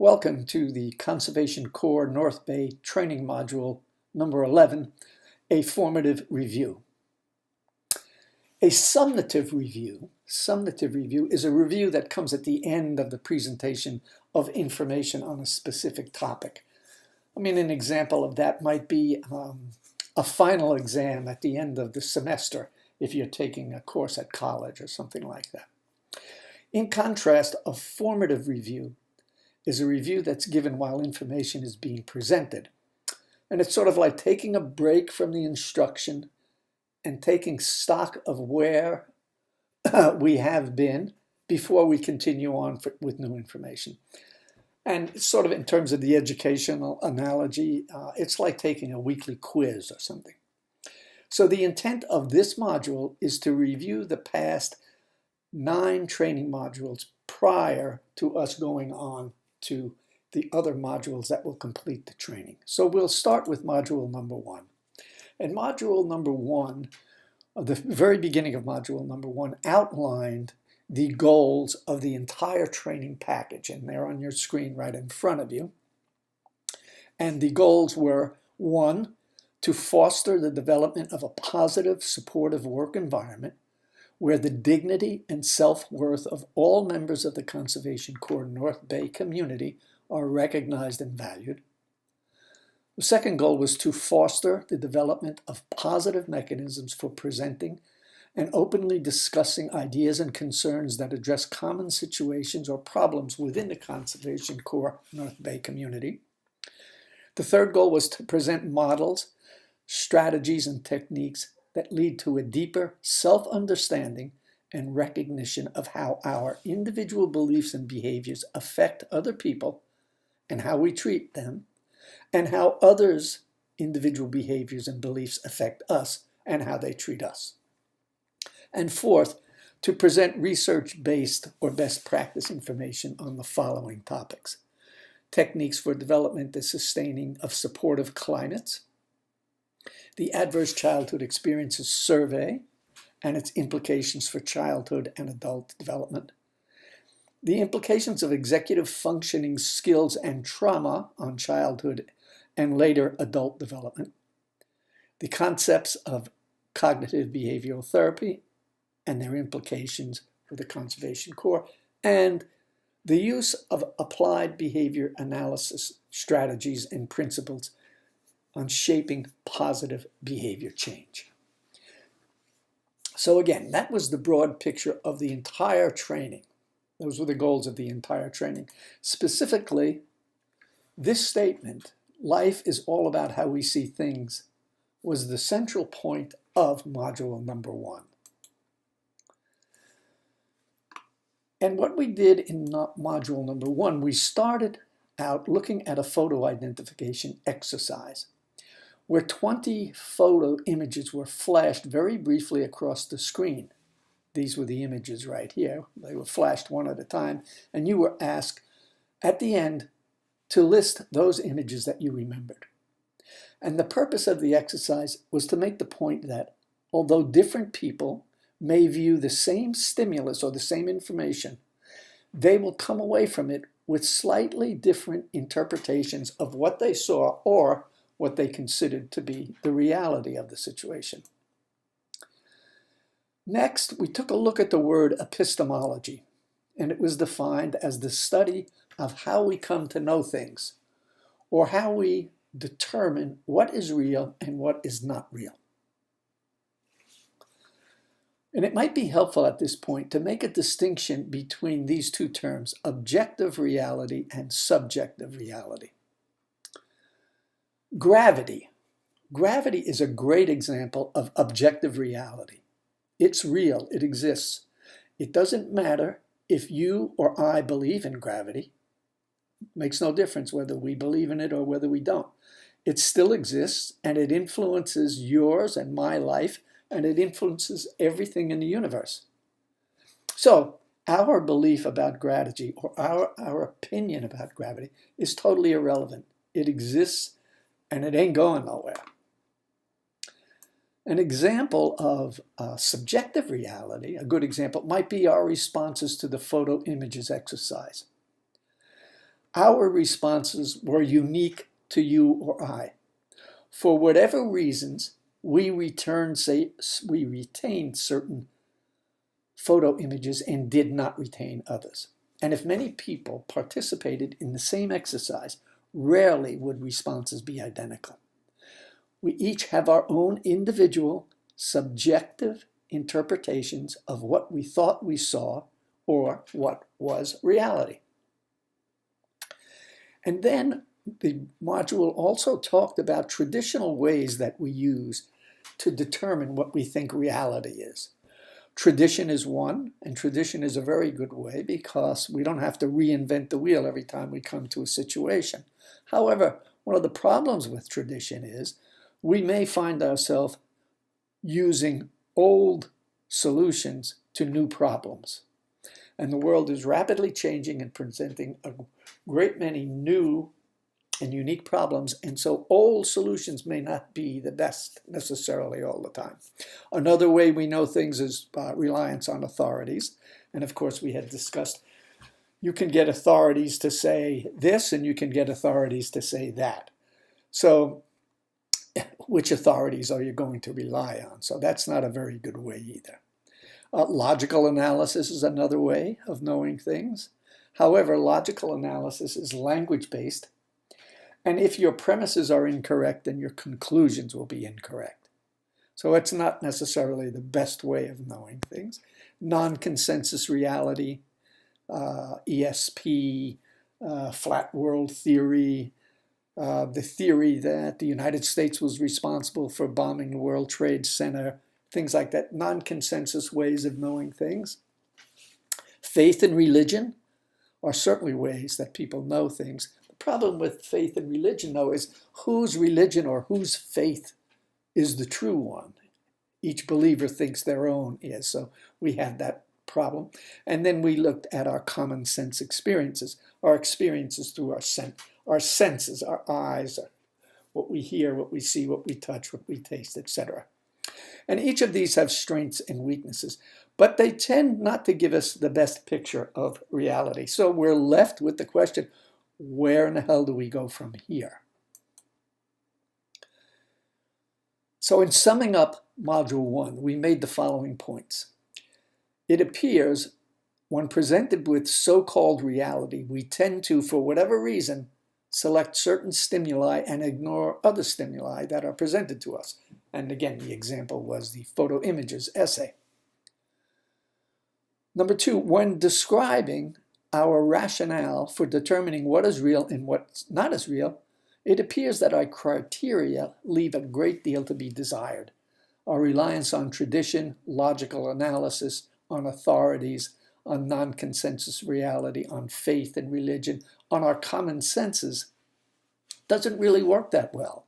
Welcome to the Conservation Corps North Bay Training Module number 11, a formative review. A summative review is a review that comes at the end of the presentation of information on a specific topic. An example of that might be a final exam at the end of the semester if you're taking a course at college or something like that. In contrast, a formative review is a review that's given while information is being presented. And it's sort of like taking a break from the instruction and taking stock of where we have been before we continue on with new information. And sort of in terms of the educational analogy, it's like taking a weekly quiz or something. So the intent of this module is to review the past 9 training modules prior to us going on to the other modules that will complete the training. So we'll start with module number 1. And module number 1, the very beginning of module number 1, outlined the goals of the entire training package, and they're on your screen right in front of you. And the goals were: 1, to foster the development of a positive, supportive work environment where the dignity and self-worth of all members of the Conservation Corps North Bay community are recognized and valued. The second goal was to foster the development of positive mechanisms for presenting and openly discussing ideas and concerns that address common situations or problems within the Conservation Corps North Bay community. The third goal was to present models, strategies, and techniques that lead to a deeper self-understanding and recognition of how our individual beliefs and behaviors affect other people and how we treat them, and how others' individual behaviors and beliefs affect us and how they treat us. And fourth, to present research-based or best practice information on the following topics: techniques for development and sustaining of supportive climates, the Adverse Childhood Experiences Survey and its implications for childhood and adult development, the implications of executive functioning skills and trauma on childhood and later adult development, the concepts of cognitive behavioral therapy and their implications for the Conservation Corps, and the use of applied behavior analysis strategies and principles on shaping positive behavior change. So again, that was the broad picture of the entire training. Those were the goals of the entire training. Specifically, this statement, "Life is all about how we see things," was the central point of module number 1. And what we did in module number 1, we started out looking at a photo identification exercise, where 20 photo images were flashed very briefly across the screen. These were the images right here. They were flashed one at a time, and you were asked at the end to list those images that you remembered. And the purpose of the exercise was to make the point that although different people may view the same stimulus or the same information, they will come away from it with slightly different interpretations of what they saw or what they considered to be the reality of the situation. Next, we took a look at the word epistemology, and it was defined as the study of how we come to know things, or how we determine what is real and what is not real. And it might be helpful at this point to make a distinction between these two terms, objective reality and subjective reality. Gravity. Gravity is a great example of objective reality. It's real, it exists. It doesn't matter if you or I believe in gravity. It makes no difference whether we believe in it or whether we don't. It still exists, and it influences yours and my life, and it influences everything in the universe. So our belief about gravity, or our opinion about gravity, is totally irrelevant. It exists, and it ain't going nowhere. An example of subjective reality, a good example, might be our responses to the photo images exercise. Our responses were unique to you or I. For whatever reasons, we retained certain photo images and did not retain others. And if many people participated in the same exercise, rarely would responses be identical. We each have our own individual, subjective interpretations of what we thought we saw or what was reality. And then the module also talked about traditional ways that we use to determine what we think reality is. Tradition is one, and tradition is a very good way because we don't have to reinvent the wheel every time we come to a situation. However, one of the problems with tradition is we may find ourselves using old solutions to new problems. And the world is rapidly changing and presenting a great many new and unique problems, and so old solutions may not be the best necessarily all the time. Another way we know things is reliance on authorities. And of course, we had discussed you can get authorities to say this and you can get authorities to say that. So which authorities are you going to rely on? So that's not a very good way either. Logical analysis is another way of knowing things. However, logical analysis is language-based, and if your premises are incorrect, then your conclusions will be incorrect. So it's not necessarily the best way of knowing things. Non-consensus reality, ESP, flat world theory, the theory that the United States was responsible for bombing the World Trade Center, things like that, non-consensus ways of knowing things. Faith and religion are certainly ways that people know things. The problem with faith and religion, though, is whose religion or whose faith is the true one. Each believer thinks their own is, so we have that problem. And then we looked at our common sense experiences, our experiences through our senses, our eyes, what we hear, what we see, what we touch, what we taste, etc. And each of these have strengths and weaknesses, but they tend not to give us the best picture of reality. So we're left with the question, where in the hell do we go from here? So in summing up Module 1, we made the following points. It appears when presented with so-called reality, we tend to, for whatever reason, select certain stimuli and ignore other stimuli that are presented to us. And again, the example was the photo images essay. Number 2, when describing our rationale for determining what is real and what's not as real, it appears that our criteria leave a great deal to be desired. Our reliance on tradition, logical analysis, on authorities, on non-consensus reality, on faith and religion, on our common senses, doesn't really work that well.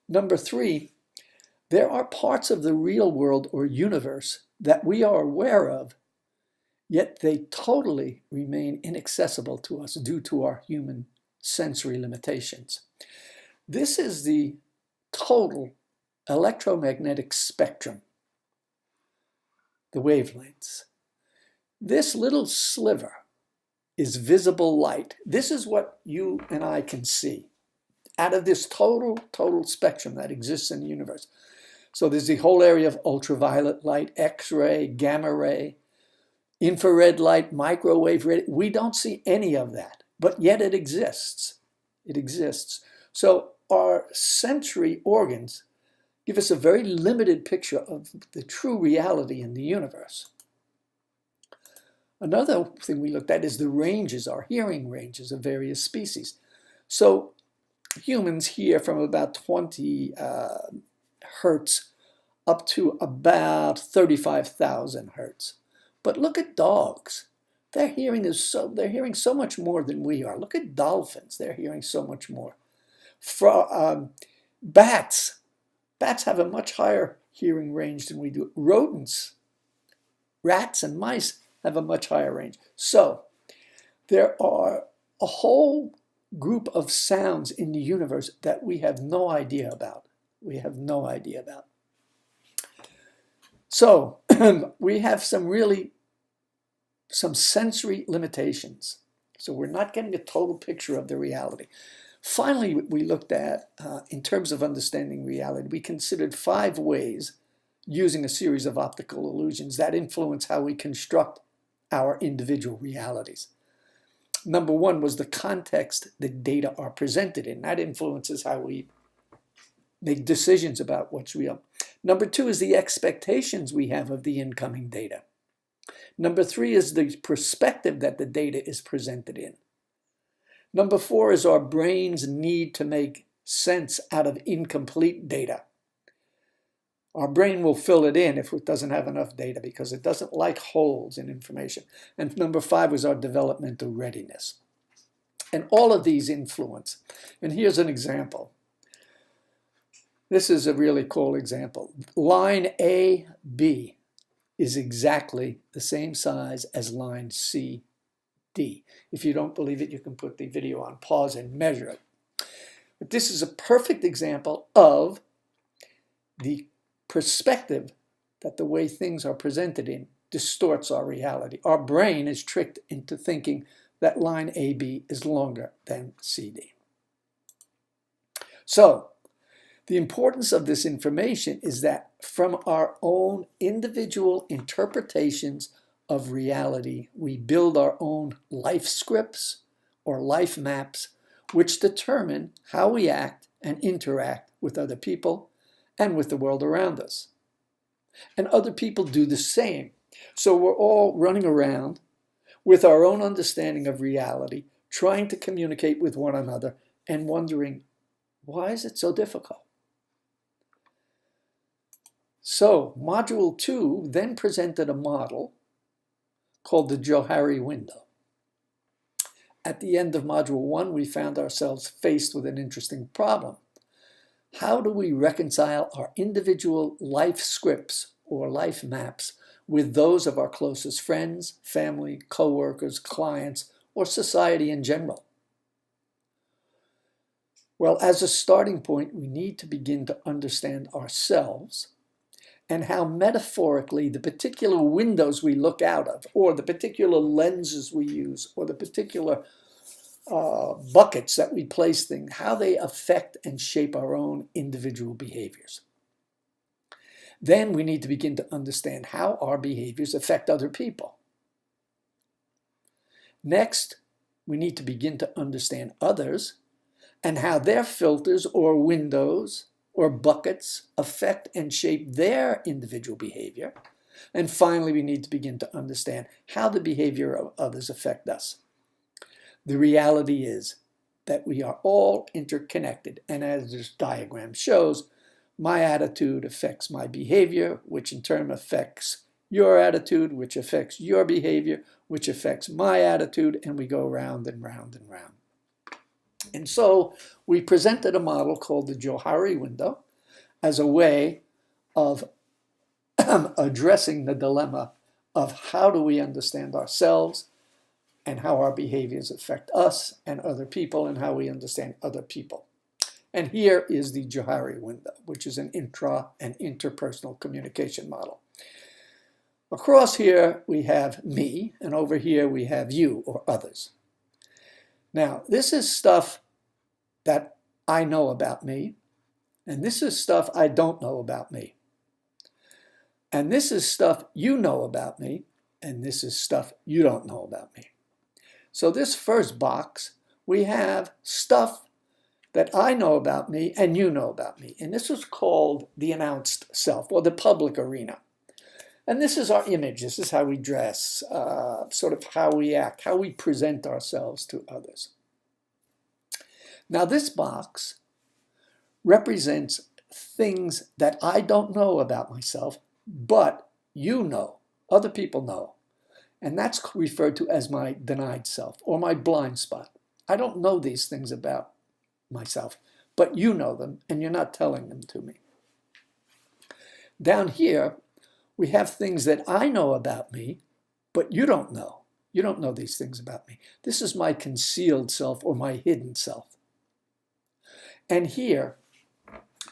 Number 3, there are parts of the real world or universe that we are aware of, yet they totally remain inaccessible to us due to our human sensory limitations. This is the total electromagnetic spectrum, the wavelengths. This little sliver is visible light. This is what you and I can see out of this total spectrum that exists in the universe. So there's the whole area of ultraviolet light, X-ray, gamma ray, infrared light, microwave radiation. We don't see any of that, but yet it exists. It exists. So our sensory organs give us a very limited picture of the true reality in the universe. Another thing we looked at is the ranges, our hearing ranges of various species. So humans hear from about 20 hertz up to about 35,000 hertz. But look at dogs. They're hearing so much more than we are. Look at dolphins. They're hearing so much more. Bats have a much higher hearing range than we do. Rodents, rats and mice have a much higher range. So there are a whole group of sounds in the universe that we have no idea about. We have no idea about. So we have some sensory limitations. So we're not getting a total picture of the reality. Finally, we looked at, in terms of understanding reality, we considered 5 ways using a series of optical illusions that influence how we construct our individual realities. Number 1 was the context the data are presented in. That influences how we make decisions about what's real. Number 2 is the expectations we have of the incoming data. Number 3 is the perspective that the data is presented in. Number 4 is our brain's need to make sense out of incomplete data. Our brain will fill it in if it doesn't have enough data because it doesn't like holes in information. And number 5 was our developmental readiness. And all of these influence. And here's an example. This is a really cool example. Line AB is exactly the same size as line CD. If you don't believe it, you can put the video on pause and measure it. But this is a perfect example of the perspective that the way things are presented in distorts our reality. Our brain is tricked into thinking that line AB is longer than CD. So, the importance of this information is that from our own individual interpretations of reality, we build our own life scripts or life maps, which determine how we act and interact with other people and with the world around us. And other people do the same. So we're all running around with our own understanding of reality, trying to communicate with one another and wondering, why is it so difficult? So Module 2 then presented a model called the Johari window. At the end of Module 1, we found ourselves faced with an interesting problem. How do we reconcile our individual life scripts or life maps with those of our closest friends, family, co-workers, clients, or society in general? Well, as a starting point, we need to begin to understand ourselves and how metaphorically the particular windows we look out of, or the particular lenses we use, or the particular buckets that we place things, how they affect and shape our own individual behaviors. Then we need to begin to understand how our behaviors affect other people. Next, we need to begin to understand others and how their filters or windows or buckets affect and shape their individual behavior. And finally, we need to begin to understand how the behavior of others affect us. The reality is that we are all interconnected, and as this diagram shows, my attitude affects my behavior, which in turn affects your attitude, which affects your behavior, which affects my attitude, and we go round and round and round. And so we presented a model called the Johari window as a way of addressing the dilemma of how do we understand ourselves and how our behaviors affect us and other people and how we understand other people. And here is the Johari window, which is an intra and interpersonal communication model. Across here we have me, and over here we have you or others. Now, this is stuff that I know about me, and this is stuff I don't know about me. And this is stuff you know about me, and this is stuff you don't know about me. So this first box, we have stuff that I know about me and you know about me. And this is called the announced self, or the public arena. And this is our image. This is how we dress, sort of how we act, how we present ourselves to others. Now this box represents things that I don't know about myself, but you know, other people know. And that's referred to as my denied self or my blind spot. I don't know these things about myself, but you know them and you're not telling them to me. Down here, we have things that I know about me, but you don't know. You don't know these things about me. This is my concealed self or my hidden self. And here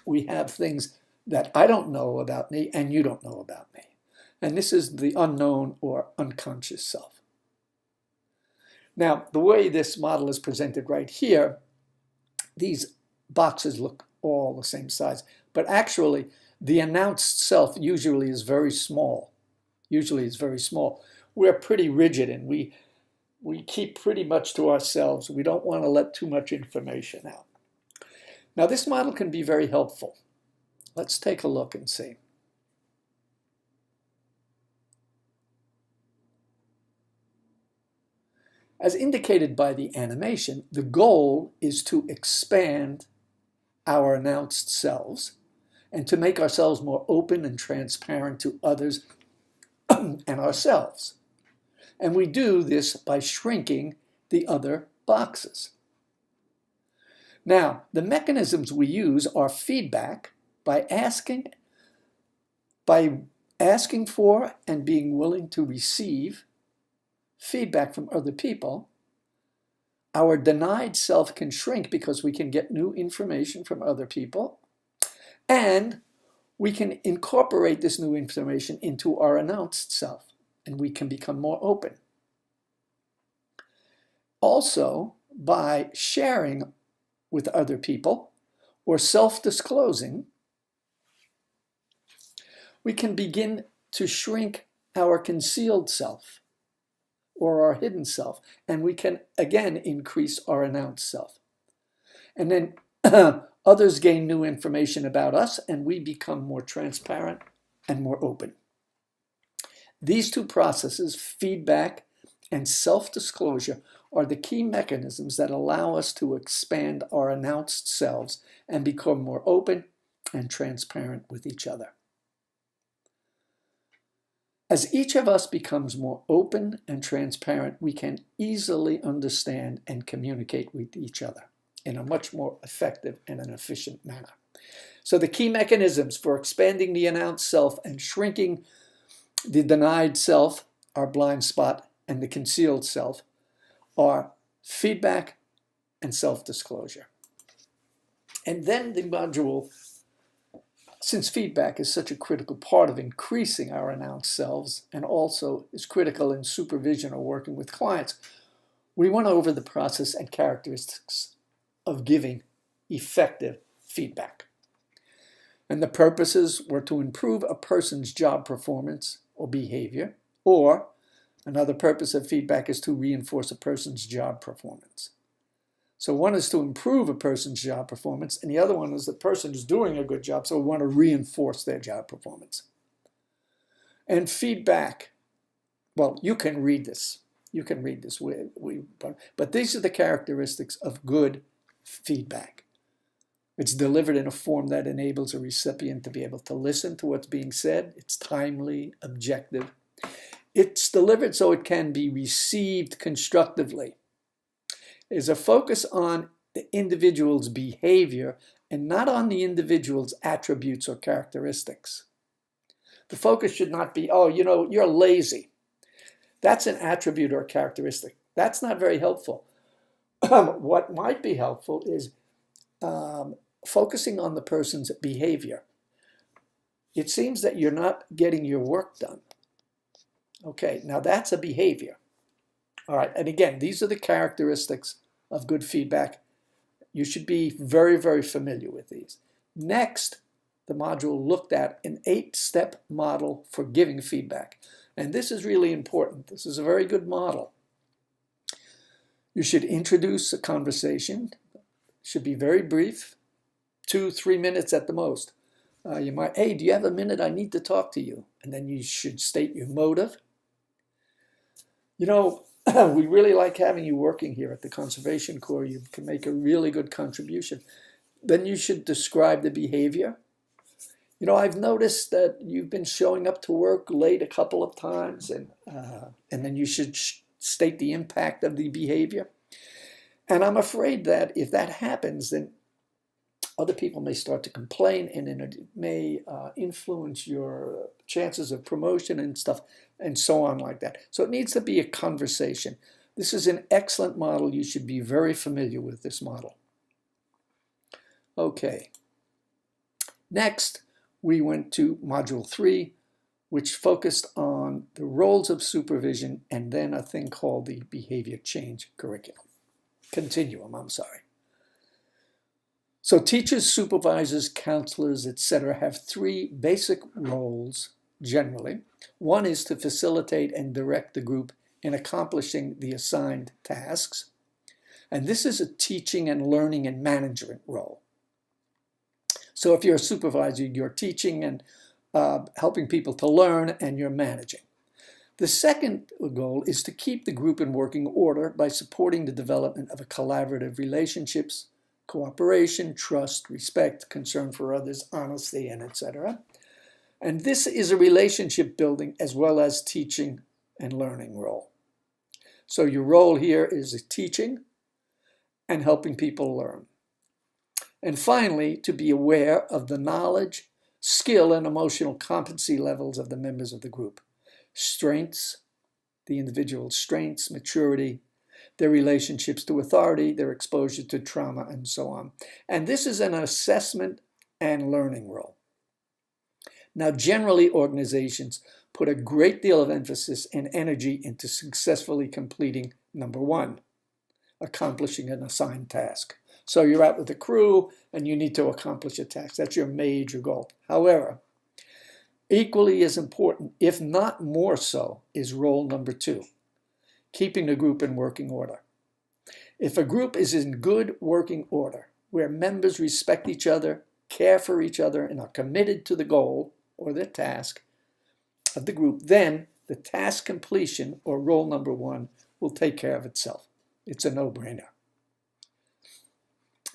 we have things that I don't know about me and you don't know about me. And this is the unknown or unconscious self. Now, the way this model is presented right here, these boxes look all the same size, but actually the announced self usually is very small. We're pretty rigid, and we keep pretty much to ourselves. We don't want to let too much information out. Now, this model can be very helpful. Let's take a look and see. As indicated by the animation, the goal is to expand our announced selves and to make ourselves more open and transparent to others and ourselves. And we do this by shrinking the other boxes. Now, the mechanisms we use are feedback by asking for and being willing to receive feedback from other people. Our denied self can shrink because we can get new information from other people, and we can incorporate this new information into our announced self, and we can become more open. Also, by sharing with other people or self-disclosing, we can begin to shrink our concealed self or our hidden self, and we can again increase our announced self. And then others gain new information about us, and we become more transparent and more open. These two processes, feedback and self-disclosure, are the key mechanisms that allow us to expand our announced selves and become more open and transparent with each other. As each of us becomes more open and transparent, we can easily understand and communicate with each other in a much more effective and an efficient manner. So the key mechanisms for expanding the announced self and shrinking the denied self, our blind spot, and the concealed self are feedback and self-disclosure. And then the module, since feedback is such a critical part of increasing our announced selves and also is critical in supervision or working with clients, we went over the process and characteristics of giving effective feedback. And the purposes were to improve a person's job performance or behavior, or another purpose of feedback is to reinforce a person's job performance. So one is to improve a person's job performance, and the other one is the person is doing a good job, so we want to reinforce their job performance. And feedback, well, you can read this. But these are the characteristics of good feedback. It's delivered in a form that enables a recipient to be able to listen to what's being said. It's timely, objective. It's delivered so it can be received constructively. There's a focus on the individual's behavior and not on the individual's attributes or characteristics. The focus should not be, oh, you're lazy. That's an attribute or characteristic. That's not very helpful. What might be helpful is focusing on the person's behavior. It seems that you're not getting your work done. Okay, now that's a behavior. All right, and again, these are the characteristics of good feedback. You should be very, very familiar with these. Next, the module looked at an 8-step model for giving feedback. And this is really important. This is a very good model. You should introduce a conversation. It should be very brief, 2-3 minutes at the most. You might, hey, do you have a minute? I need to talk to you. And then you should state your motive. We really like having you working here at the Conservation Corps. You can make a really good contribution. Then you should describe the behavior. I've noticed that you've been showing up to work late a couple of times, and then you should state the impact of the behavior. And I'm afraid that if that happens, then other people may start to complain, and then it may influence your chances of promotion and stuff, and so on like that. So it needs to be a conversation. This is an excellent model. You should be very familiar with this model. Okay. Next, we went to Module 3, which focused on the roles of supervision and then a thing called the behavior change continuum. So teachers, supervisors, counselors, etc. have three basic roles generally. One is to facilitate and direct the group in accomplishing the assigned tasks. And this is a teaching and learning and management role. So if you're a supervisor, you're teaching and helping people to learn, and you're managing. The second goal is to keep the group in working order by supporting the development of a collaborative relationships, cooperation, trust, respect, concern for others, honesty, and etc. And this is a relationship building as well as teaching and learning role. So your role here is teaching and helping people learn. And finally, to be aware of the knowledge, skill, and emotional competency levels of the members of the group. Strengths, the individual's strengths, maturity, their relationships to authority, their exposure to trauma, and so on. And this is an assessment and learning role. Now, generally, organizations put a great deal of emphasis and energy into successfully completing number one, accomplishing an assigned task. So you're out with a crew and you need to accomplish a task. That's your major goal. However, equally as important, if not more so, is role number two, keeping the group in working order. If a group is in good working order, where members respect each other, care for each other, and are committed to the goal or the task of the group, then the task completion, or role number one, will take care of itself. It's a no-brainer.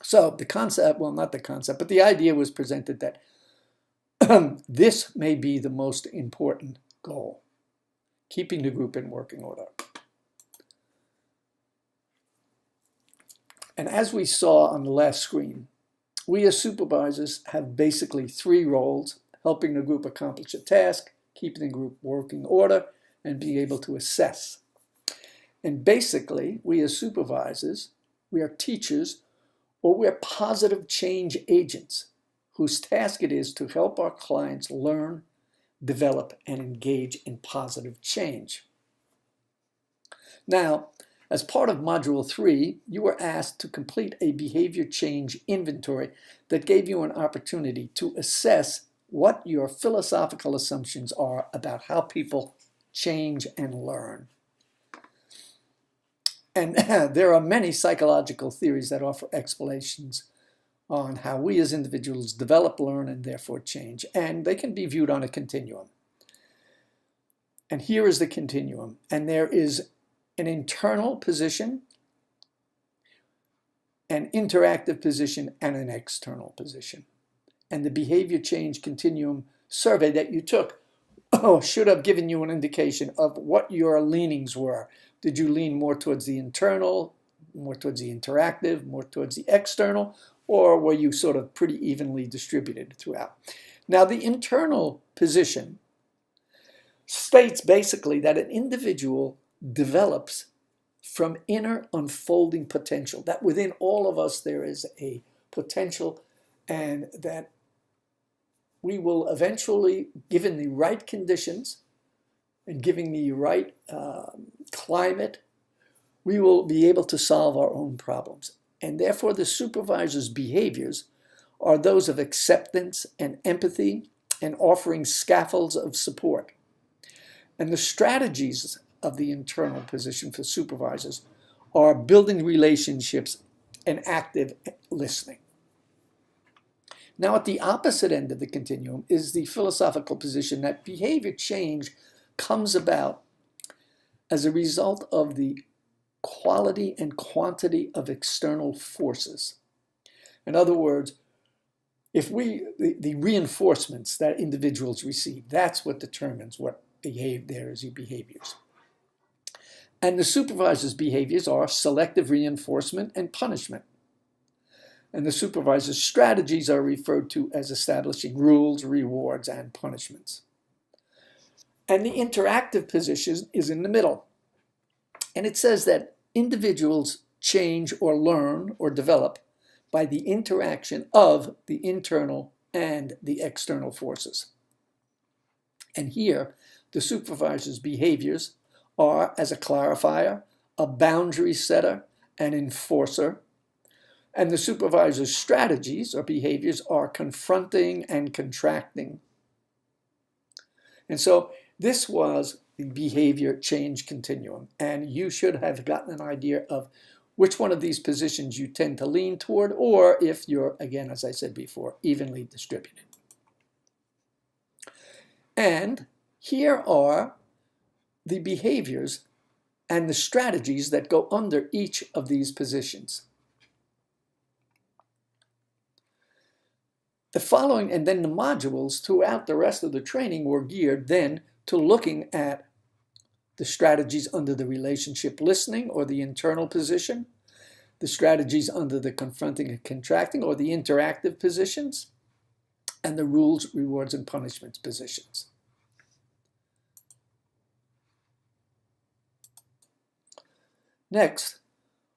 So the concept, well, not the concept, but the idea was presented that this may be the most important goal, keeping the group in working order. And as we saw on the last screen, we as supervisors have basically three roles: helping the group accomplish a task, keeping the group working order, and being able to assess. And basically, we as supervisors, we are teachers, or we're positive change agents whose task it is to help our clients learn, develop, and engage in positive change. Now, as part of Module 3, you were asked to complete a behavior change inventory that gave you an opportunity to assess what your philosophical assumptions are about how people change and learn. And there are many psychological theories that offer explanations on how we as individuals develop, learn, and therefore change. And they can be viewed on a continuum. And here is the continuum. And there is an internal position, an interactive position, and an external position. And the behavior change continuum survey that you took should have given you an indication of what your leanings were. Did you lean more towards the internal, more towards the interactive, more towards the external, or were you sort of pretty evenly distributed throughout? Now, the internal position states basically that an individual develops from inner unfolding potential, that within all of us there is a potential, and that we will eventually, given the right conditions and giving the right climate, we will be able to solve our own problems. And therefore, the supervisor's behaviors are those of acceptance and empathy and offering scaffolds of support. And the strategies of the internal position for supervisors are building relationships and active listening. Now, at the opposite end of the continuum is the philosophical position that behavior change comes about as a result of the quality and quantity of external forces. In other words, if the reinforcements that individuals receive, that's what determines what there is your behaviors. And the supervisor's behaviors are selective reinforcement and punishment. And the supervisor's strategies are referred to as establishing rules, rewards, and punishments. And the interactive position is in the middle. And it says that individuals change or learn or develop by the interaction of the internal and the external forces. And here, the supervisor's behaviors are as a clarifier, a boundary setter, an enforcer, and the supervisor's strategies or behaviors are confronting and contracting. And so this was the behavior change continuum, and you should have gotten an idea of which one of these positions you tend to lean toward, or if you're, again, as I said before, evenly distributed. And here are the behaviors and the strategies that go under each of these positions. The following, and then the modules throughout the rest of the training were geared then to looking at the strategies under the relationship listening or the internal position, the strategies under the confronting and contracting or the interactive positions, and the rules, rewards, and punishments positions. Next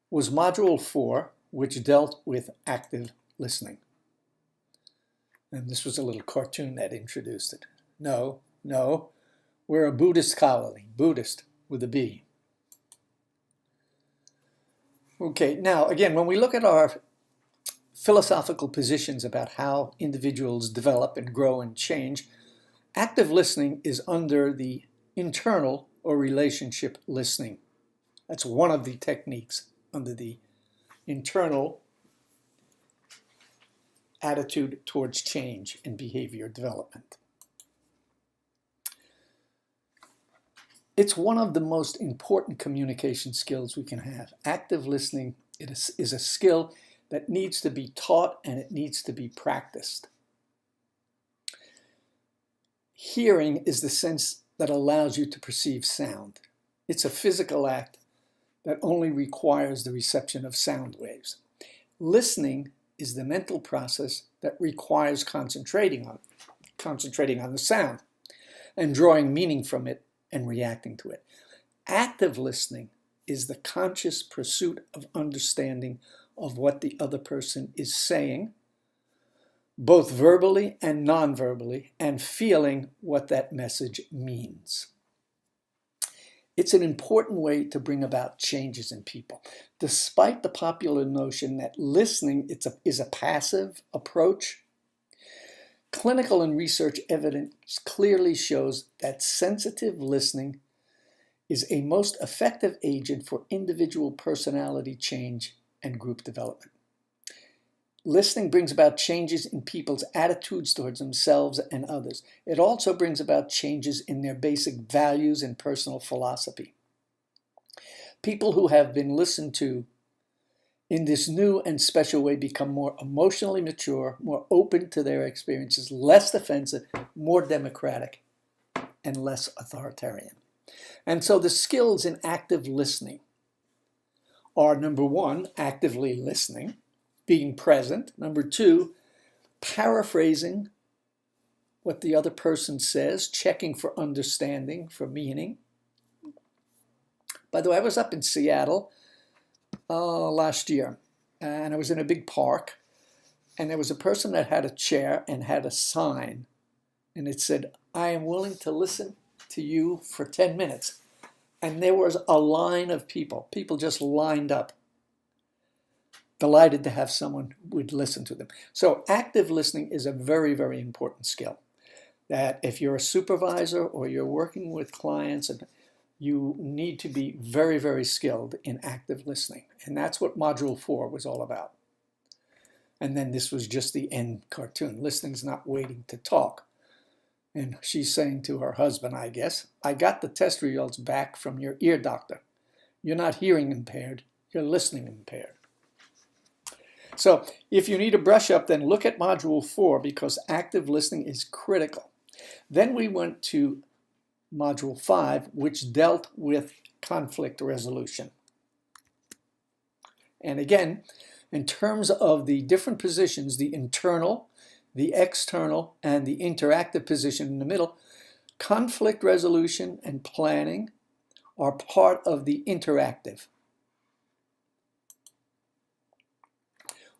was Module 4, which dealt with active listening. And this was a little cartoon that introduced it. No, we're a Buddhist colony, Buddhist with a B. Okay, now again, when we look at our philosophical positions about how individuals develop and grow and change, active listening is under the internal or relationship listening. That's one of the techniques under the internal attitude towards change and behavior development. It's one of the most important communication skills we can have. Active listening is a skill that needs to be taught and it needs to be practiced. Hearing is the sense that allows you to perceive sound. It's a physical act that only requires the reception of sound waves. Listening is the mental process that requires concentrating on the sound and drawing meaning from it and reacting to it. Active listening is the conscious pursuit of understanding of what the other person is saying, both verbally and non-verbally, and feeling what that message means. It's an important way to bring about changes in people. Despite the popular notion that listening is a passive approach, clinical and research evidence clearly shows that sensitive listening is a most effective agent for individual personality change and group development. Listening brings about changes in people's attitudes towards themselves and others. It also brings about changes in their basic values and personal philosophy. People who have been listened to in this new and special way become more emotionally mature, more open to their experiences, less defensive, more democratic, and less authoritarian. And so the skills in active listening are, number one, actively listening, being present. Number two, paraphrasing what the other person says, checking for understanding, for meaning. By the way, I was up in Seattle last year, and I was in a big park, and there was a person that had a chair and had a sign, and it said, "I am willing to listen to you for 10 minutes. And there was a line of people just lined up, delighted to have someone who would listen to them. So active listening is a very, very important skill that if you're a supervisor or you're working with clients, you need to be very, very skilled in active listening. And that's what Module 4 was all about. And then this was just the end cartoon. Listening's not waiting to talk. And she's saying to her husband, I guess, "I got the test results back from your ear doctor. You're not hearing impaired, you're listening impaired." So if you need a brush up, then look at Module 4 because active listening is critical. Then we went to Module 5, which dealt with conflict resolution. And again, in terms of the different positions, the internal, the external, and the interactive position in the middle, conflict resolution and planning are part of the interactive.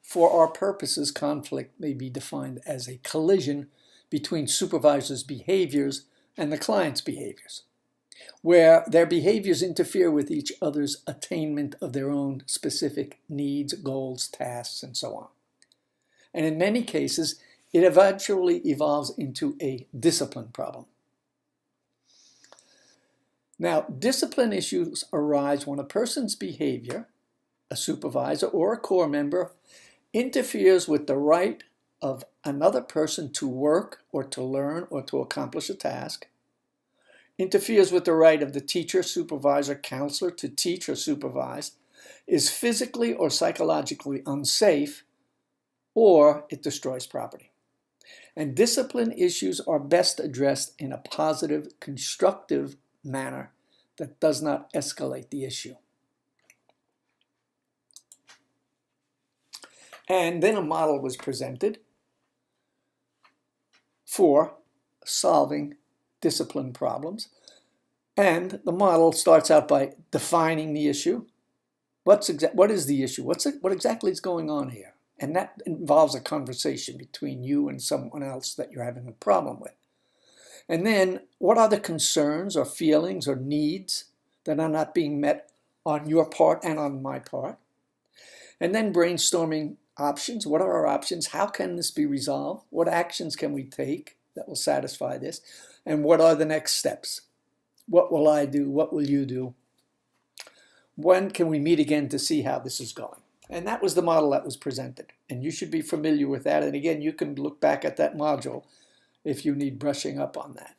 For our purposes, conflict may be defined as a collision between supervisors' behaviors and the client's behaviors, where their behaviors interfere with each other's attainment of their own specific needs, goals, tasks, and so on. And in many cases, it eventually evolves into a discipline problem. Now, discipline issues arise when a person's behavior, a supervisor or a corps member, interferes with the right of another person to work or to learn or to accomplish a task, interferes with the right of the teacher, supervisor, counselor to teach or supervise, is physically or psychologically unsafe, or it destroys property. And discipline issues are best addressed in a positive, constructive manner that does not escalate the issue. And then a model was presented for solving discipline problems. And the model starts out by defining the issue. What is the issue? What exactly is going on here? And that involves a conversation between you and someone else that you're having a problem with. And then, what are the concerns or feelings or needs that are not being met on your part and on my part? And then brainstorming options. What are our options? How can this be resolved? What actions can we take that will satisfy this? And what are the next steps? What will I do? What will you do? When can we meet again to see how this is going? And that was the model that was presented. And you should be familiar with that. And again, you can look back at that module if you need brushing up on that.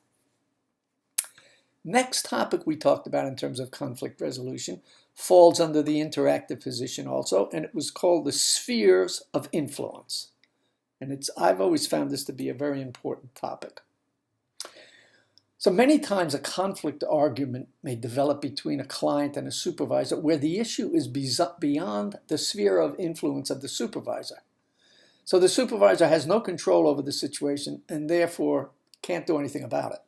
Next topic we talked about in terms of conflict resolution falls under the interactive position also, and it was called the spheres of influence. And I've always found this to be a very important topic. So many times a conflict argument may develop between a client and a supervisor where the issue is beyond the sphere of influence of the supervisor. So the supervisor has no control over the situation and therefore can't do anything about it.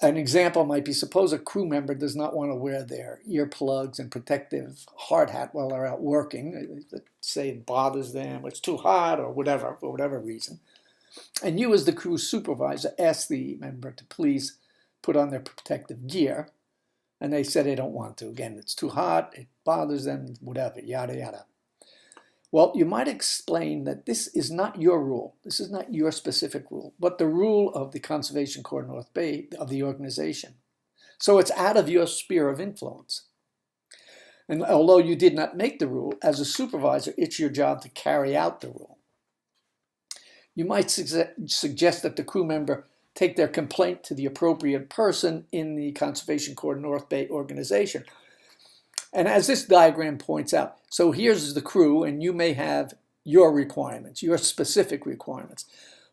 An example might be, suppose a crew member does not want to wear their earplugs and protective hard hat while they're out working. Say it bothers them, it's too hot or whatever, for whatever reason. And you as the crew supervisor ask the member to please put on their protective gear. And they said they don't want to. Again, it's too hot, it bothers them, whatever, yada, yada. Well, you might explain that this is not your rule. This is not your specific rule, but the rule of the Conservation Corps North Bay, of the organization. So it's out of your sphere of influence. And although you did not make the rule, as a supervisor, it's your job to carry out the rule. You might suggest that the crew member take their complaint to the appropriate person in the Conservation Corps North Bay organization. And as this diagram points out, so here's the crew, and you may have your requirements, your specific requirements.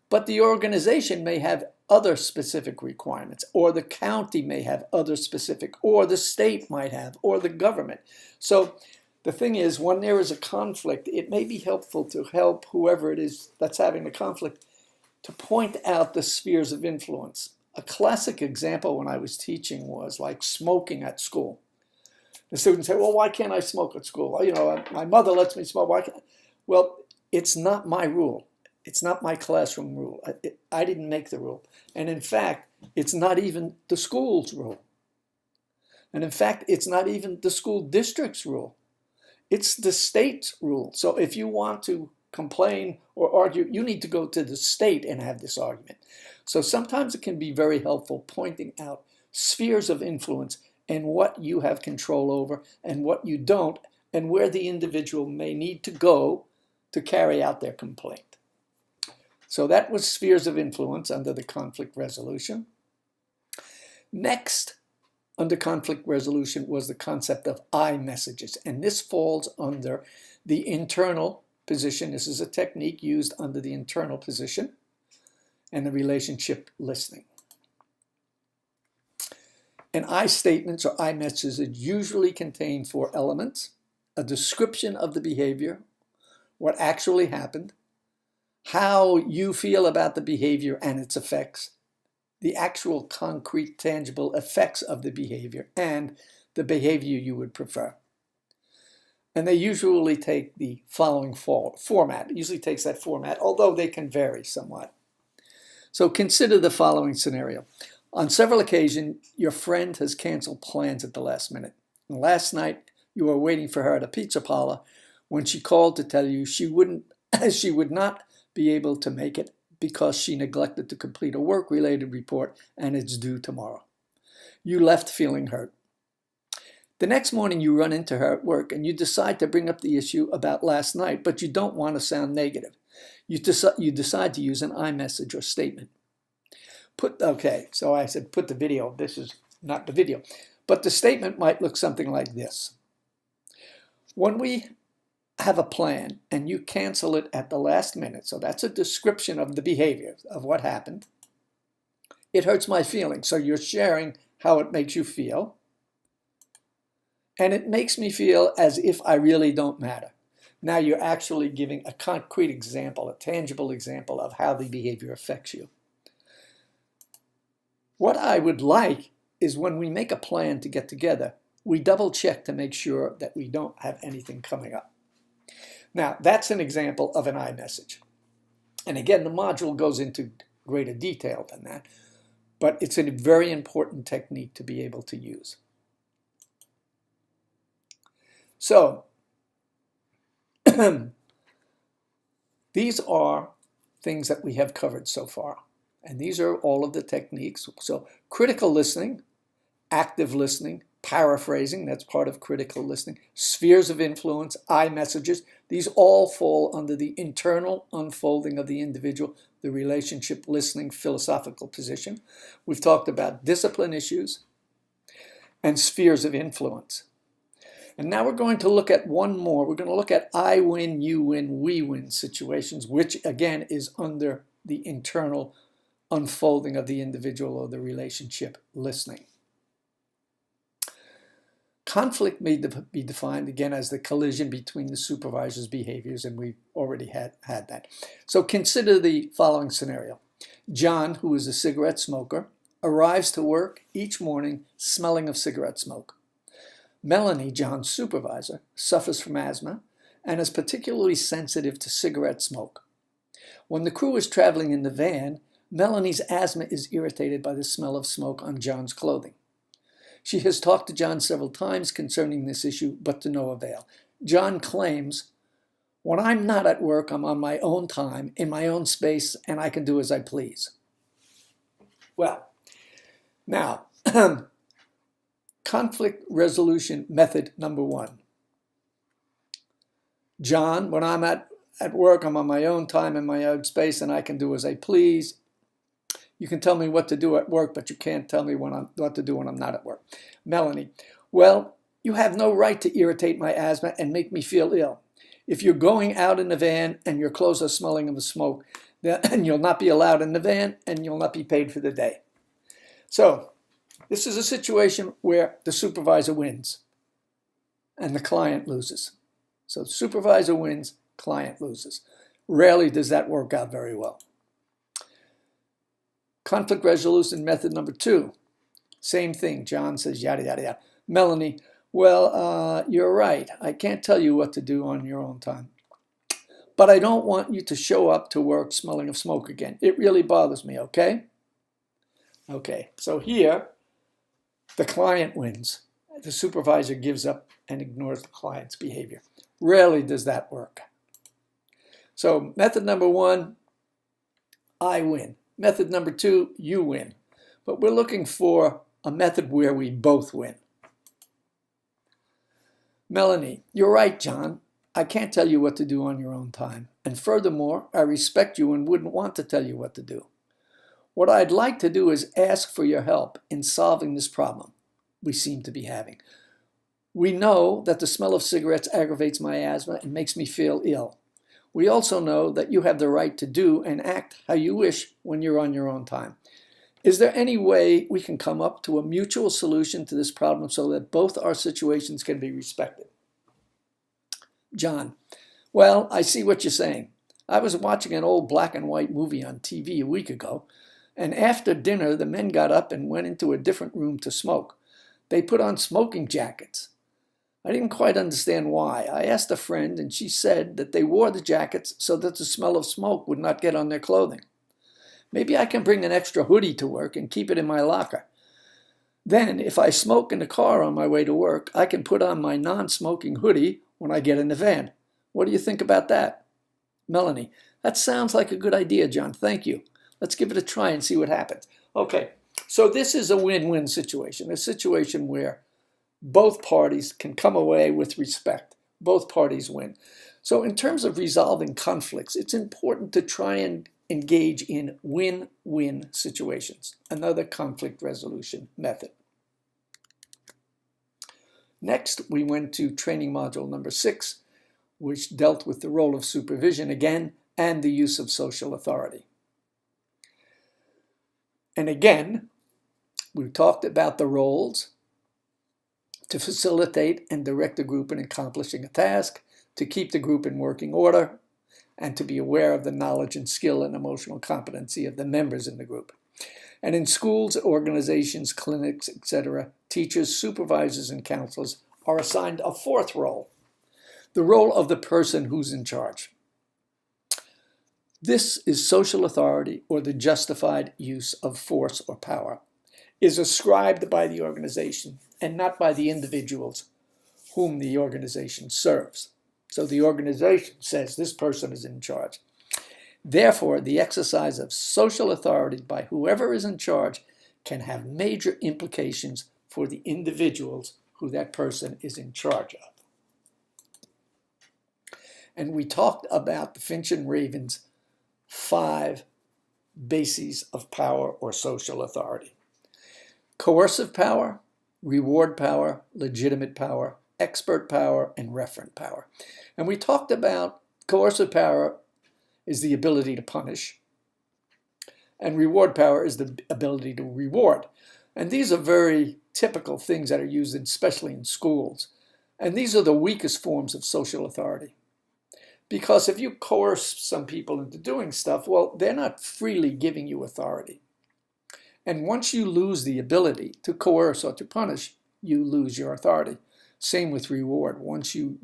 But the organization may have other specific requirements, or the county may have other specific, or the state might have, or the government. So the thing is, when there is a conflict, it may be helpful to help whoever it is that's having the conflict to point out the spheres of influence. A classic example when I was teaching was like smoking at school. The students say, well, why can't I smoke at school? You know, my mother lets me smoke. Why can't I? Well, it's not my rule. It's not my classroom rule. I didn't make the rule. And in fact, it's not even the school's rule. And in fact, it's not even the school district's rule. It's the state's rule. So if you want to complain or argue, you need to go to the state and have this argument. So sometimes it can be very helpful pointing out spheres of influence and what you have control over and what you don't, and where the individual may need to go to carry out their complaint. So that was spheres of influence under the conflict resolution. Next, under conflict resolution was the concept of I messages, and this falls under the internal position. This is a technique used under the internal position and the relationship listening. And I statements or I messages usually contain 4 elements: a description of the behavior, what actually happened, how you feel about the behavior and its effects, the actual concrete, tangible effects of the behavior, and the behavior you would prefer. And they usually take the following format. It usually takes that format, although they can vary somewhat. So consider the following scenario. On several occasions, your friend has canceled plans at the last minute. And last night, you were waiting for her at a pizza parlor when she called to tell you she would not be able to make it because she neglected to complete a work-related report and it's due tomorrow. You left feeling hurt. The next morning you run into her at work and you decide to bring up the issue about last night, but you don't want to sound negative. You decide to use an iMessage or statement. Okay, so I said put the video. This is not the video. But the statement might look something like this. When we have a plan and you cancel it at the last minute, so that's a description of the behavior of what happened, it hurts my feelings. So you're sharing how it makes you feel. And it makes me feel as if I really don't matter. Now you're actually giving a concrete example, a tangible example of how the behavior affects you. What I would like is when we make a plan to get together, we double check to make sure that we don't have anything coming up. Now, that's an example of an iMessage. And again, the module goes into greater detail than that, but it's a very important technique to be able to use. So, these are things that we have covered so far. And these are all of the techniques. So, critical listening, active listening, paraphrasing, that's part of critical listening, spheres of influence, iMessages, these all fall under the internal unfolding of the individual, the relationship listening philosophical position. We've talked about discipline issues and spheres of influence. And now we're going to look at one more. We're going to look at I win, you win, we win situations, which again is under the internal unfolding of the individual or the relationship listening. Conflict may be defined again as the collision between the supervisor's behaviors, and we've already had that. So consider the following scenario. John, who is a cigarette smoker, arrives to work each morning smelling of cigarette smoke. Melanie, John's supervisor, suffers from asthma and is particularly sensitive to cigarette smoke. When the crew is traveling in the van, Melanie's asthma is irritated by the smell of smoke on John's clothing. She has talked to John several times concerning this issue, but to no avail. John claims, when I'm not at work, I'm on my own time, in my own space, and I can do as I please. Well, now, conflict resolution method number 1. John, when I'm at work, I'm on my own time, in my own space, and I can do as I please. You can tell me what to do at work, but you can't tell me what to do when I'm not at work. Melanie, well, you have no right to irritate my asthma and make me feel ill. If you're going out in the van and your clothes are smelling of the smoke, then you'll not be allowed in the van and you'll not be paid for the day. So this is a situation where the supervisor wins and the client loses. So supervisor wins, client loses. Rarely does that work out very well. Conflict resolution method number 2. Same thing. John says, yada, yada, yada. Melanie, well, you're right. I can't tell you what to do on your own time. But I don't want you to show up to work smelling of smoke again. It really bothers me, okay? Okay, so here, the client wins. The supervisor gives up and ignores the client's behavior. Rarely does that work. So method number 1, I win. Method number 2, you win. But we're looking for a method where we both win. Melanie, you're right, John. I can't tell you what to do on your own time. And furthermore, I respect you and wouldn't want to tell you what to do. What I'd like to do is ask for your help in solving this problem we seem to be having. We know that the smell of cigarettes aggravates my asthma and makes me feel ill. We also know that you have the right to do and act how you wish when you're on your own time. Is there any way we can come up to a mutual solution to this problem so that both our situations can be respected? John, well, I see what you're saying. I was watching an old black and white movie on TV a week ago, and after dinner, the men got up and went into a different room to smoke. They put on smoking jackets. I didn't quite understand why. I asked a friend, and she said that they wore the jackets so that the smell of smoke would not get on their clothing. Maybe I can bring an extra hoodie to work and keep it in my locker. Then, if I smoke in the car on my way to work, I can put on my non-smoking hoodie when I get in the van. What do you think about that? Melanie, that sounds like a good idea, John. Thank you. Let's give it a try and see what happens. Okay, so this is a win-win situation, a situation where both parties can come away with respect. Both parties win. So in terms of resolving conflicts, it's important to try and engage in win-win situations, another conflict resolution method. Next, we went to training module number 6, which dealt with the role of supervision again and the use of social authority. And again, we talked about the roles to facilitate and direct the group in accomplishing a task, to keep the group in working order, and to be aware of the knowledge and skill and emotional competency of the members in the group. And in schools, organizations, clinics, etc., teachers, supervisors, and counselors are assigned a fourth role, the role of the person who's in charge. This is social authority, or the justified use of force or power, is ascribed by the organization and not by the individuals whom the organization serves. So the organization says this person is in charge. Therefore, the exercise of social authority by whoever is in charge can have major implications for the individuals who that person is in charge of. And we talked about the Finch and Raven's 5 bases of power or social authority: coercive power, reward power, legitimate power, expert power, and referent power. And we talked about coercive power is the ability to punish, and reward power is the ability to reward. And these are very typical things that are used, especially in schools. And these are the weakest forms of social authority. Because if you coerce some people into doing stuff, well, they're not freely giving you authority. And once you lose the ability to coerce or to punish, you lose your authority. Same with reward. Once you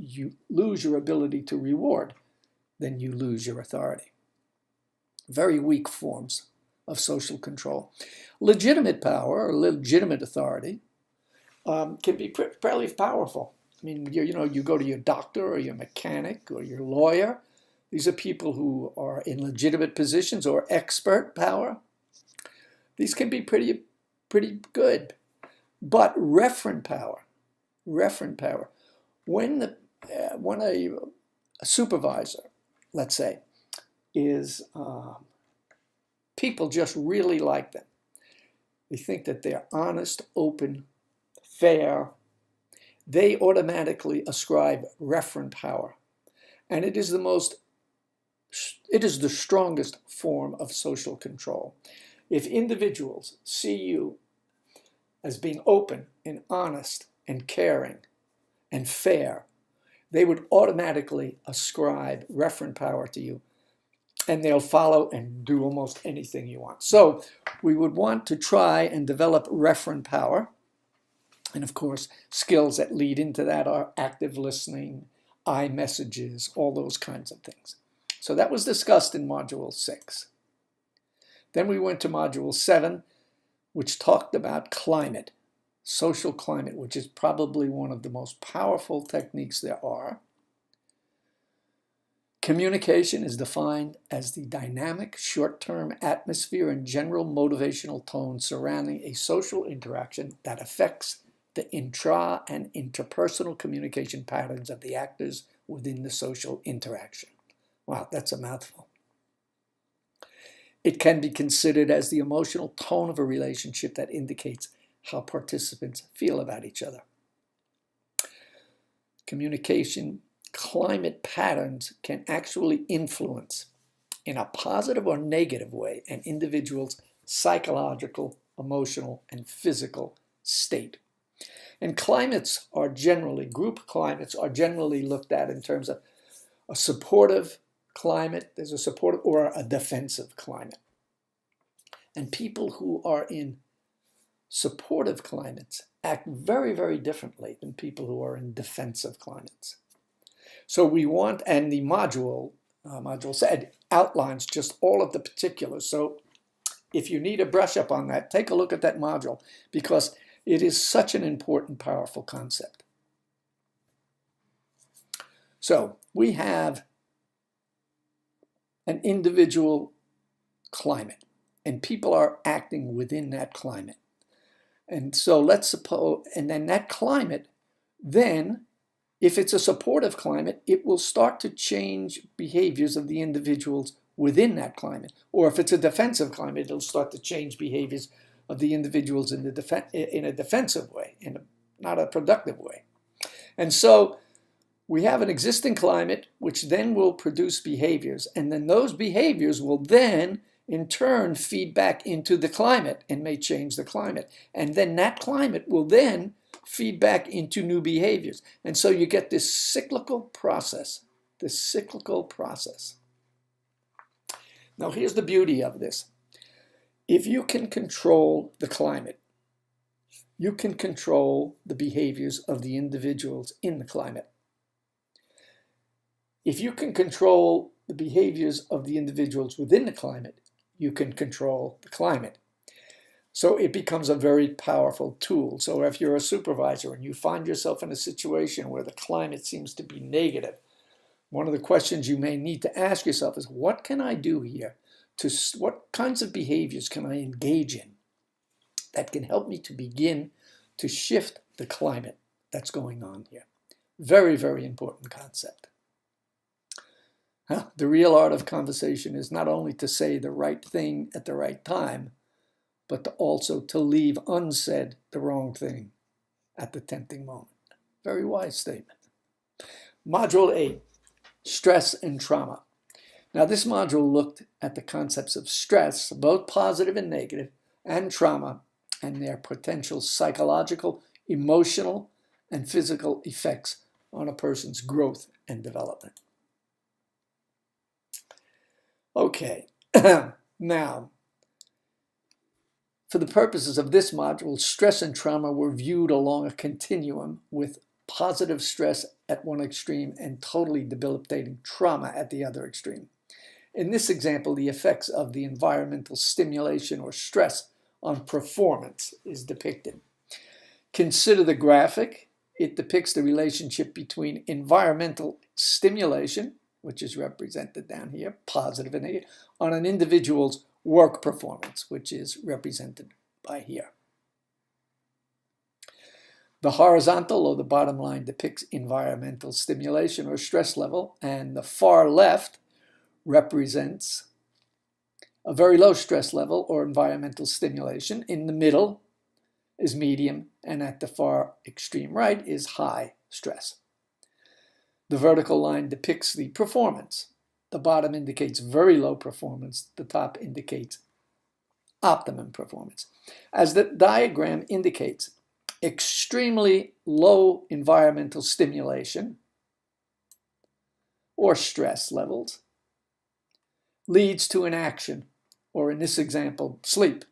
lose your ability to reward, then you lose your authority. Very weak forms of social control. Legitimate power or legitimate authority can be fairly powerful. I mean, you go to your doctor or your mechanic or your lawyer. These are people who are in legitimate positions, or expert power. These can be pretty good. But referent power, when a supervisor, let's say, is people just really like them. They think that they're honest, open, fair. They automatically ascribe referent power. And it is the strongest form of social control. If individuals see you as being open and honest and caring and fair, they would automatically ascribe referent power to you, and they'll follow and do almost anything you want. So we would want to try and develop referent power. And of course, skills that lead into that are active listening, iMessages, all those kinds of things. So that was discussed in Module 6. Then we went to Module 7, which talked about climate, social climate, which is probably one of the most powerful techniques there are. Communication is defined as the dynamic, short-term atmosphere and general motivational tone surrounding a social interaction that affects the intra- and interpersonal communication patterns of the actors within the social interaction. Wow, that's a mouthful. It can be considered as the emotional tone of a relationship that indicates how participants feel about each other. Communication climate patterns can actually influence, in a positive or negative way, an individual's psychological, emotional, and physical state. And climates are generally, group climates are generally looked at in terms of a supportive climate, there's a supportive or a defensive climate. And people who are in supportive climates act very, very differently than people who are in defensive climates. So we want, and the module said, outlines just all of the particulars. So if you need a brush up on that, take a look at that module, because it is such an important, powerful concept. So we have an individual climate, and people are acting within that climate. And so let's suppose, and then that climate, then if it's a supportive climate, it will start to change behaviors of the individuals within that climate. Or if it's a defensive climate, it'll start to change behaviors of the individuals in a defensive way, not a productive way. And so we have an existing climate, which then will produce behaviors, and then those behaviors will then in turn feed back into the climate and may change the climate. And then that climate will then feed back into new behaviors. And so you get this cyclical process, Now here's the beauty of this. If you can control the climate, you can control the behaviors of the individuals in the climate. If you can control the behaviors of the individuals within the climate, you can control the climate. So it becomes a very powerful tool. So if you're a supervisor and you find yourself in a situation where the climate seems to be negative, one of the questions you may need to ask yourself is, what can I do here? What kinds of behaviors can I engage in that can help me to begin to shift the climate that's going on here? Very, very important concept. The real art of conversation is not only to say the right thing at the right time, but also to leave unsaid the wrong thing at the tempting moment. Very wise statement. Module 8, stress and trauma. Now this module looked at the concepts of stress, both positive and negative, and trauma, and their potential psychological, emotional, and physical effects on a person's growth and development. Okay, now, for the purposes of this module, stress and trauma were viewed along a continuum, with positive stress at one extreme and totally debilitating trauma at the other extreme. In this example, the effects of the environmental stimulation or stress on performance is depicted. Consider the graphic. It depicts the relationship between environmental stimulation, which is represented down here, positive and negative, on an individual's work performance, which is represented by here. The horizontal or the bottom line depicts environmental stimulation or stress level, and the far left represents a very low stress level or environmental stimulation. In the middle is medium, and at the far extreme right is high stress. The vertical line depicts the performance. The bottom indicates very low performance. The top indicates optimum performance. As the diagram indicates, extremely low environmental stimulation or stress levels leads to inaction, or in this example, sleep.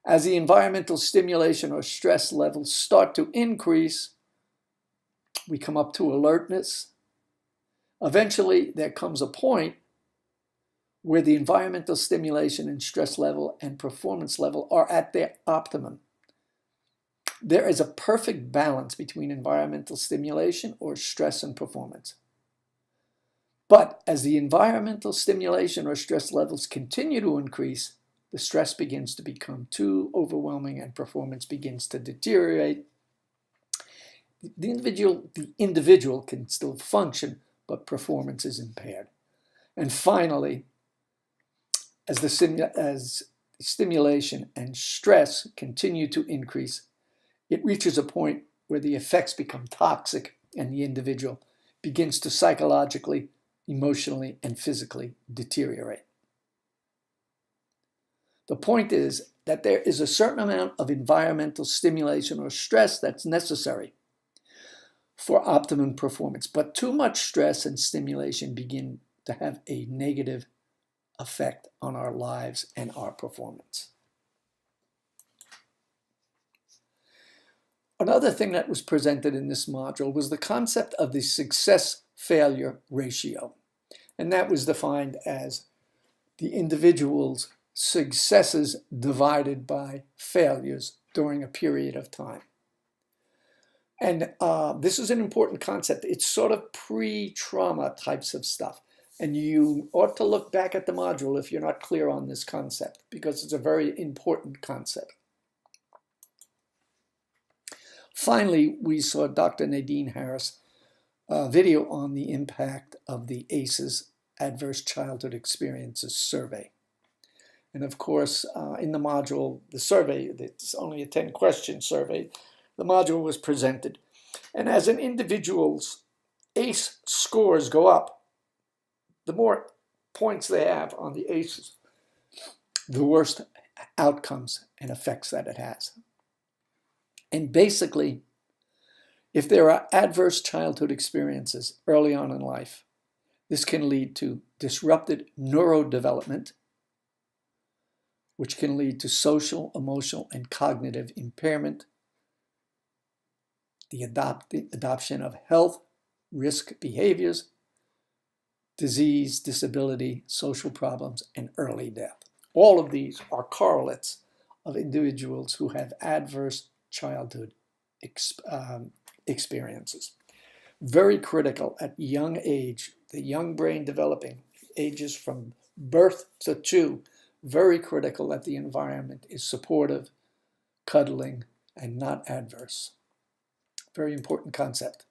As the environmental stimulation or stress levels start to increase, we come up to alertness. Eventually, there comes a point where the environmental stimulation and stress level and performance level are at their optimum. There is a perfect balance between environmental stimulation or stress and performance. But as the environmental stimulation or stress levels continue to increase, the stress begins to become too overwhelming and performance begins to deteriorate. The individual can still function, but performance is impaired. And finally, as stimulation and stress continue to increase, it reaches a point where the effects become toxic and the individual begins to psychologically, emotionally, and physically deteriorate. The point is that there is a certain amount of environmental stimulation or stress that's necessary for optimum performance, but too much stress and stimulation begin to have a negative effect on our lives and our performance. Another thing that was presented in this module was the concept of the success-failure ratio, and that was defined as the individual's successes divided by failures during a period of time. And this is an important concept. It's sort of pre-trauma types of stuff. And you ought to look back at the module if you're not clear on this concept, because it's a very important concept. Finally, we saw Dr. Nadine Harris' video on the impact of the ACEs, Adverse Childhood Experiences Survey. And of course, in the module, the survey, it's only a 10-question survey, the module was presented. And as an individual's ACE scores go up, the more points they have on the ACEs, the worse outcomes and effects that it has. And basically, if there are adverse childhood experiences early on in life, this can lead to disrupted neurodevelopment, which can lead to social, emotional, and cognitive impairment, the adoption of health risk behaviors, disease, disability, social problems, and early death. All of these are correlates of individuals who have adverse childhood experiences. Very critical at young age, the young brain developing, ages from birth to 2, very critical that the environment is supportive, cuddling, and not adverse. Very important concept.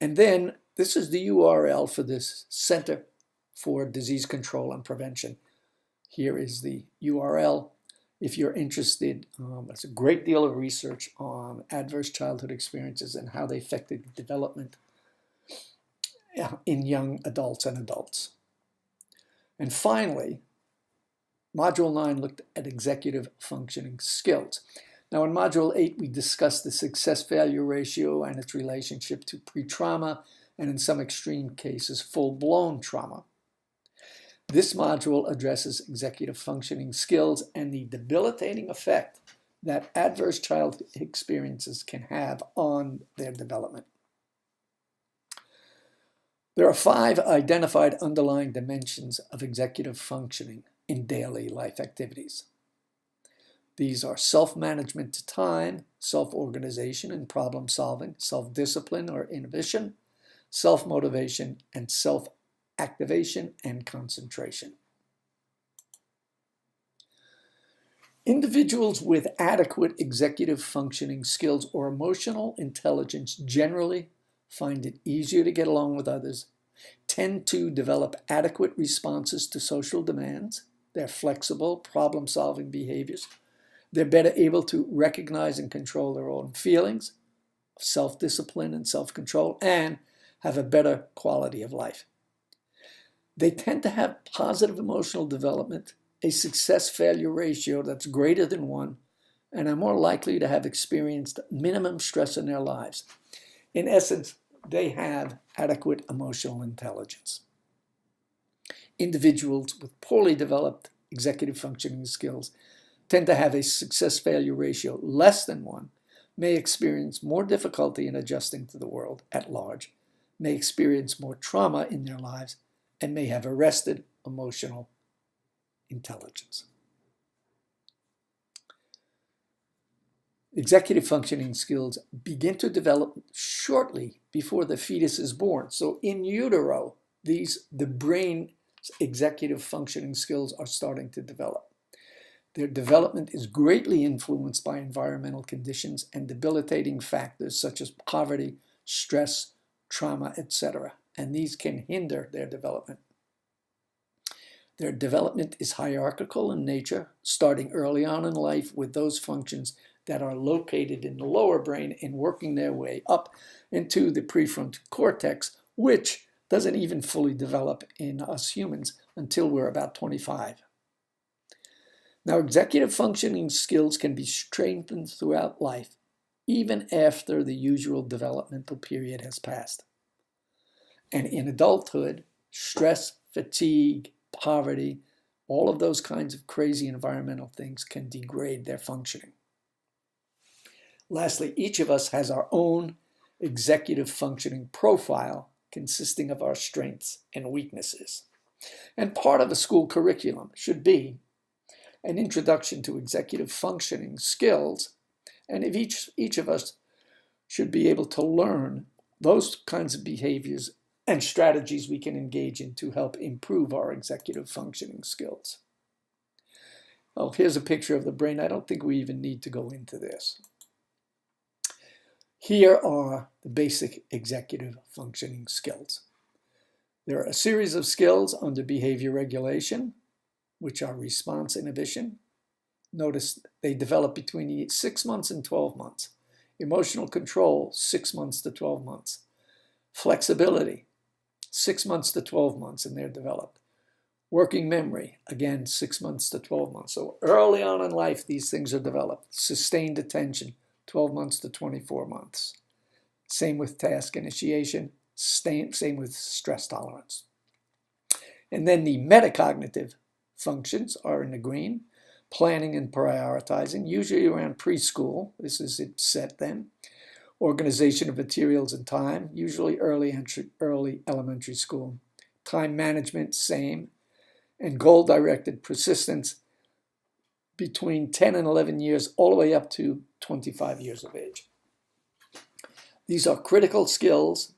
And then this is the URL for this Center for Disease Control and Prevention. Here is the URL. If you're interested, there's a great deal of research on adverse childhood experiences and how they affected development in young adults and adults. And finally, Module 9 looked at executive functioning skills. Now in Module 8, we discussed the success-failure ratio and its relationship to pre-trauma, and in some extreme cases, full-blown trauma. This module addresses executive functioning skills and the debilitating effect that adverse childhood experiences can have on their development. There are 5 identified underlying dimensions of executive functioning in daily life activities. These are self-management to time, self-organization and problem-solving, self-discipline or inhibition, self-motivation, and self-activation and concentration. Individuals with adequate executive functioning skills or emotional intelligence generally find it easier to get along with others, tend to develop adequate responses to social demands, they're flexible, problem-solving behaviors, they're better able to recognize and control their own feelings, self-discipline and self-control, and have a better quality of life. They tend to have positive emotional development, a success-failure ratio that's greater than 1, and are more likely to have experienced minimum stress in their lives. In essence, they have adequate emotional intelligence. Individuals with poorly developed executive functioning skills tend to have a success-failure ratio less than 1, may experience more difficulty in adjusting to the world at large, may experience more trauma in their lives, and may have arrested emotional intelligence. Executive functioning skills begin to develop shortly before the fetus is born. So in utero, the brain's executive functioning skills are starting to develop. Their development is greatly influenced by environmental conditions and debilitating factors such as poverty, stress, trauma, etc. And these can hinder their development. Their development is hierarchical in nature, starting early on in life with those functions that are located in the lower brain and working their way up into the prefrontal cortex, which doesn't even fully develop in us humans until we're about 25. Now, executive functioning skills can be strengthened throughout life, even after the usual developmental period has passed. And in adulthood, stress, fatigue, poverty, all of those kinds of crazy environmental things can degrade their functioning. Lastly, each of us has our own executive functioning profile consisting of our strengths and weaknesses. And part of a school curriculum should be an introduction to executive functioning skills, and if each of us should be able to learn those kinds of behaviors and strategies we can engage in to help improve our executive functioning skills. Oh, here's a picture of the brain. I don't think we even need to go into this. Here are the basic executive functioning skills. There are a series of skills under behavior regulation, which are response inhibition. Notice they develop between 6 months and 12 months. Emotional control, 6 months to 12 months. Flexibility, 6 months to 12 months, and they're developed. Working memory, again, 6 months to 12 months. So early on in life, these things are developed. Sustained attention, 12 months to 24 months. Same with task initiation, same with stress tolerance. And then the metacognitive functions are in the green. Planning and prioritizing, usually around preschool. This is it set then. Organization of materials and time, usually early elementary school. Time management, same. And goal-directed persistence between 10 and 11 years, all the way up to 25 years of age. These are critical skills,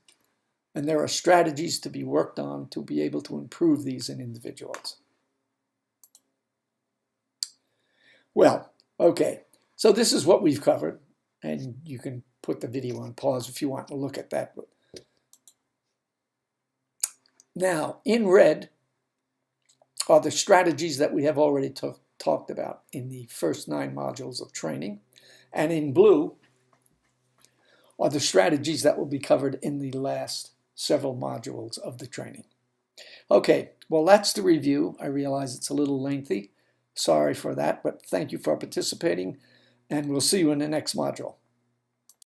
and there are strategies to be worked on to be able to improve these in individuals. Well, okay, so this is what we've covered, and you can put the video on pause if you want to look at that. Now, in red are the strategies that we have already talked about in the first 9 modules of training, and in blue are the strategies that will be covered in the last several modules of the training. Okay, well, that's the review. I realize it's a little lengthy. Sorry for that, but thank you for participating, and we'll see you in the next module.